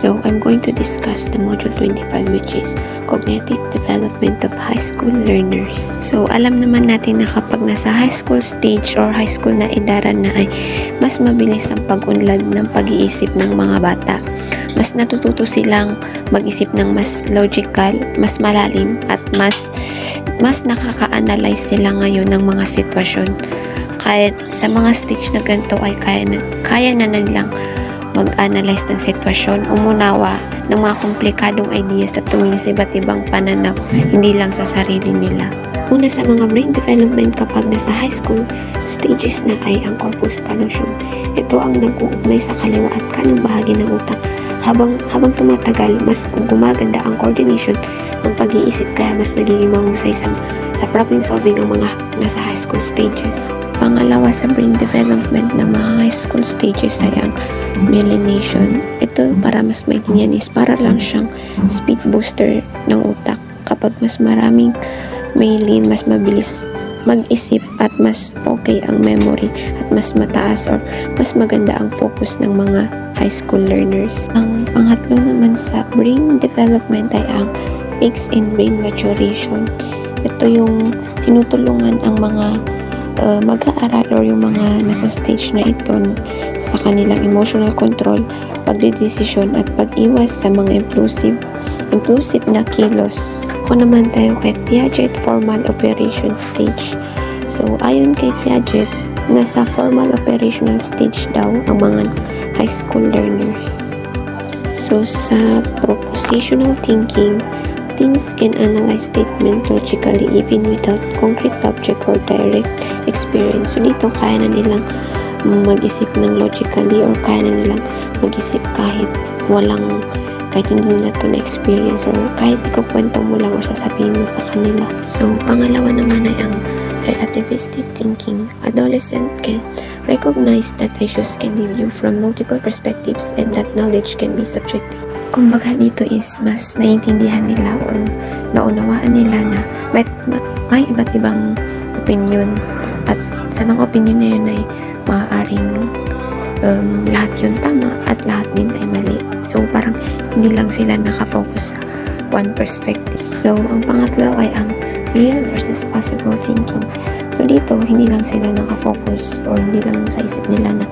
So, I'm going to discuss the Module 25, which is Cognitive Development of High School Learners. So, alam naman natin na kapag nasa high school stage or high school na edaran na ay mas mabilis ang pag-unlad ng pag-iisip ng mga bata. Mas natututo silang mag-isip ng mas logical, mas malalim, at mas nakaka-analyze sila ngayon ng mga sitwasyon. Kahit sa mga stage na ganito ay kaya na nilang mag-analyze ng sitwasyon, umunawa ng mga komplikadong ideas at tumingin sa iba't ibang pananaw, hindi lang sa sarili nila. Una sa mga brain development kapag nasa high school stages na ay ang corpus callosum. Ito ang nag-uugnay sa kaliwa at kanang bahagi ng utak. Habang tumatagal, mas gumaganda ang coordination ng pag-iisip, kaya mas nagiging mahusay sa problem solving ang mga nasa high school stages. Pangalawa sa brain development ng mga high school stages ay ang myelination. Ito, para mas maintindihan, is para lang siyang speed booster ng utak. Kapag mas maraming myelin, mas mabilis mag-isip at mas okay ang memory at mas mataas or mas maganda ang focus ng mga high school learners. Ang pangatlo naman sa brain development ay ang peaks in brain maturation. Ito yung tinutulungan ang mga mag-aaral or yung mga nasa stage na ito sa kanilang emotional control, pagdedesisyon at pag-iwas sa mga impulsive na kilos. Kung naman tayo kay Piaget formal operation stage. So, ayon kay Piaget, nasa formal operational stage daw ang mga high school learners. So, sa propositional thinking, teens can analyze statement logically even without concrete object or direct experience. So, dito kaya na nilang mag-isip ng logically or kaya na nilang mag-isip kahit hindi nila ito na-experience or kahit ikukwento mo lang or sasabihin mo sa kanila. So, pangalawa naman ay ang relativistic thinking. Adolescent can recognize that issues can be viewed from multiple perspectives and that knowledge can be subjective. Kumbaga dito is mas naiintindihan nila or naunawaan nila na may iba't ibang opinion at sa mga opinion na yun ay maaaring lahat yun tama at lahat din ay mali. So, parang hindi lang sila nakafocus sa one perspective. So, ang pangatlo ay ang real versus possible thinking. So, dito, hindi lang sila nakafocus or hindi lang sa isip nila na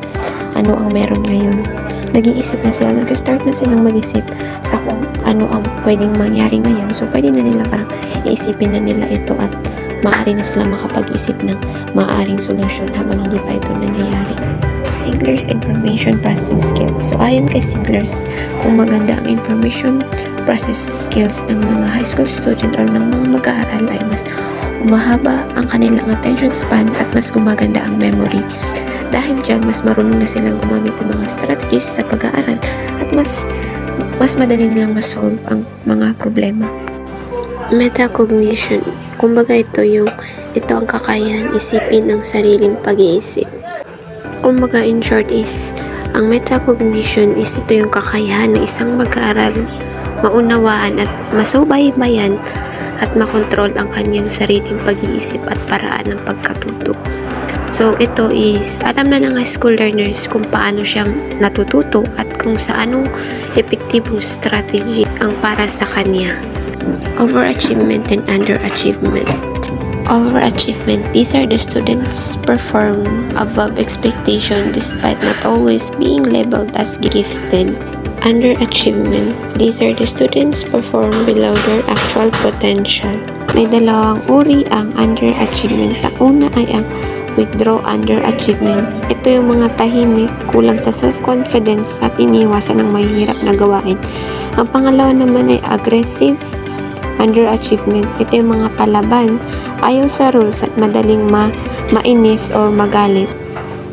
ano ang meron ngayon. Nag-iisip na sila, nag-start na silang mag-isip sa kung ano ang pwedeng mangyari ngayon. So, pwede na nila parang iisipin na nila ito at maaari na sila makapag-isip ng maaaring solusyon habang hindi pa ito nangyayari. Ziegler's information processing skills. So, ayon kay Ziegler's, kung maganda ang information process skills ng mga high school student or ng mga mag-aaral ay mas umahaba ang kanilang attention span at mas gumaganda ang memory. Dahil dyan, mas marunong na silang gumamit ng mga strategies sa pag-aaral at mas madali nilang masolve ang mga problema. Metacognition. Kumbaga ito ang kakayahan isipin ang sariling pag-iisip. Kumbaga in short is, ang metacognition is ito yung kakayahan ng isang mag-aaral maunawaan at masubaybayan at makontrol ang kanyang sariling pag-iisip at paraan ng pagkatuto. So, ito is, alam na ng high school learners kung paano siya natututo at kung sa anong epektibong strategy ang para sa kanya. Overachievement and underachievement. Overachievement. These are the students perform above expectation despite not always being labeled as gifted. Underachievement. These are the students perform below their actual potential. May dalawang uri ang underachievement. Ang una ay ang withdraw underachievement. Ito yung mga tahimik, kulang sa self-confidence at iniwasan ng mahihirap na gawain. Ang pangalawa naman ay aggressive underachievement. Ito yung mga palaban, ayaw sa rules at madaling mainis or magalit.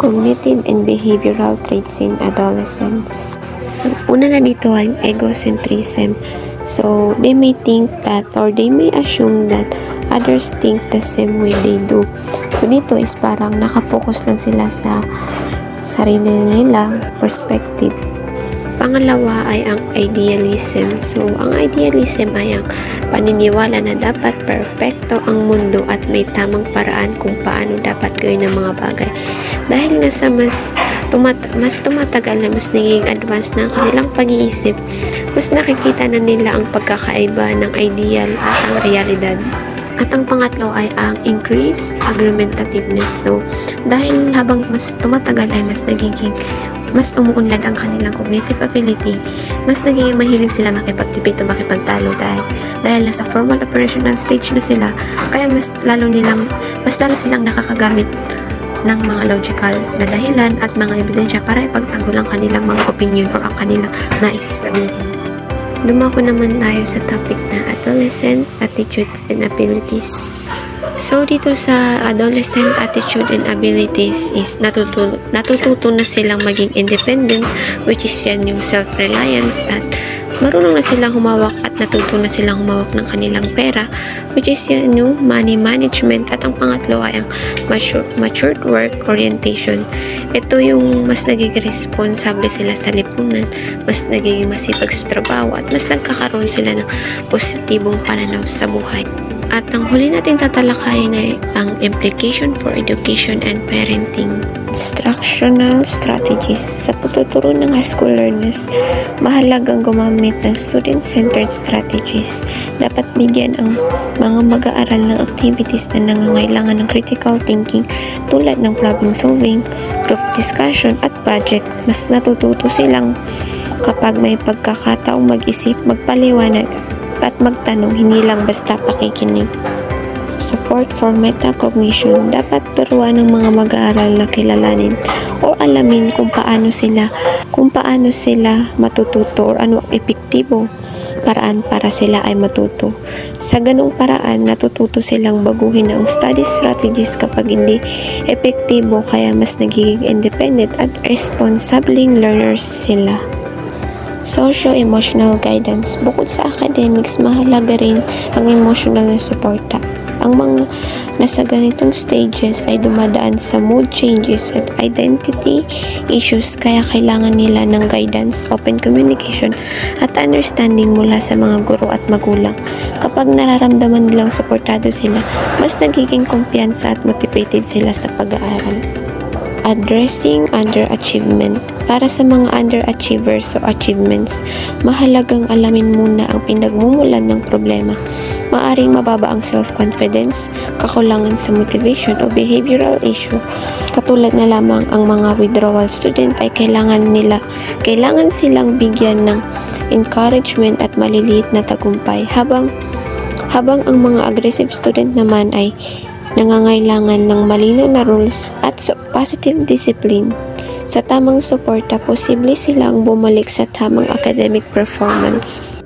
Cognitive and behavioral traits in adolescents. So, una na dito ang egocentrism. So, they may think that or they may assume that others think the same way they do. So, dito is parang nakafocus lang sila sa sarili nilang perspective. Pangalawa ay ang idealism. So, ang idealism ay ang paniniwala na dapat perfecto ang mundo at may tamang paraan kung paano dapat gawin ang mga bagay. Dahil nga sa mas tumatagal na mas naging advanced na ang kanilang pag-iisip, mas nakikita na nila ang pagkakaiba ng ideal at ang realidad. At ang pangatlo ay ang increased argumentativeness. So, dahil habang mas tumatagal ay mas umuunlad ang kanilang cognitive ability, mas nagiging mahilig sila makipagtipid o makipagtalo dahil nasa formal operational stage na sila, kaya mas lalo silang nakakagamit ng mga logical na dahilan at mga ebidensya para ipagtanggol ang kanilang mga opinion or ang kanilang nais sabihin. Dumako naman tayo sa topic na adolescent attitudes and abilities. So, dito sa adolescent attitude and abilities is natututo na silang maging independent, which is yan yung self-reliance, at marunong na silang humawak at natuto na silang humawak ng kanilang pera, which is yan yung money management. At ang pangatlo ay ang matured work orientation. Ito yung mas nagiging responsable sila sa lipunan, mas nagiging masipag sa trabaho, at mas nagkakaroon sila ng positibong pananaw sa buhay. At ang huli nating tatalakayin ay ang implication for education and parenting. Instructional strategies. Sa pagtuturo ng high school learners, mahalagang gumamit ng student-centered strategies. Dapat bigyan ang mga mag-aaral ng activities na nangangailangan ng critical thinking tulad ng problem solving, group discussion, at project. Mas natututo silang kapag may pagkakataong mag-isip, magpaliwanag, at magtanong, hindi lang basta pakikinig. Support for metacognition. Dapat turuan ng mga mag-aaral na kilalanin o alamin kung paano sila matututo or ano ang epektibo paraan para sila ay matuto. Sa ganung paraan, natututo silang baguhin ang study strategies kapag hindi epektibo, kaya mas nagiging independent at responsible learners sila. Socio-emotional guidance. Bukod sa academics, mahalaga rin ang emotional na suporta. Ang mga nasa ganitong stages ay dumadaan sa mood changes at identity issues, kaya kailangan nila ng guidance, open communication, at understanding mula sa mga guro at magulang. Kapag nararamdaman nilang suportado sila, mas nagiging kumpiyansa at motivated sila sa pag-aaral. Addressing underachievement. Para sa mga underachievers o achievements, mahalagang alamin muna ang pinagmumulan ng problema. Maaring mababa ang self-confidence, kakulangan sa motivation o behavioral issue. Katulad na lamang ang mga withdrawal student ay kailangan silang bigyan ng encouragement at maliliit na tagumpay, habang ang mga aggressive student naman ay nangangailangan ng malinaw na rules at positive discipline. Sa tamang suporta, posible silang bumalik sa tamang academic performance.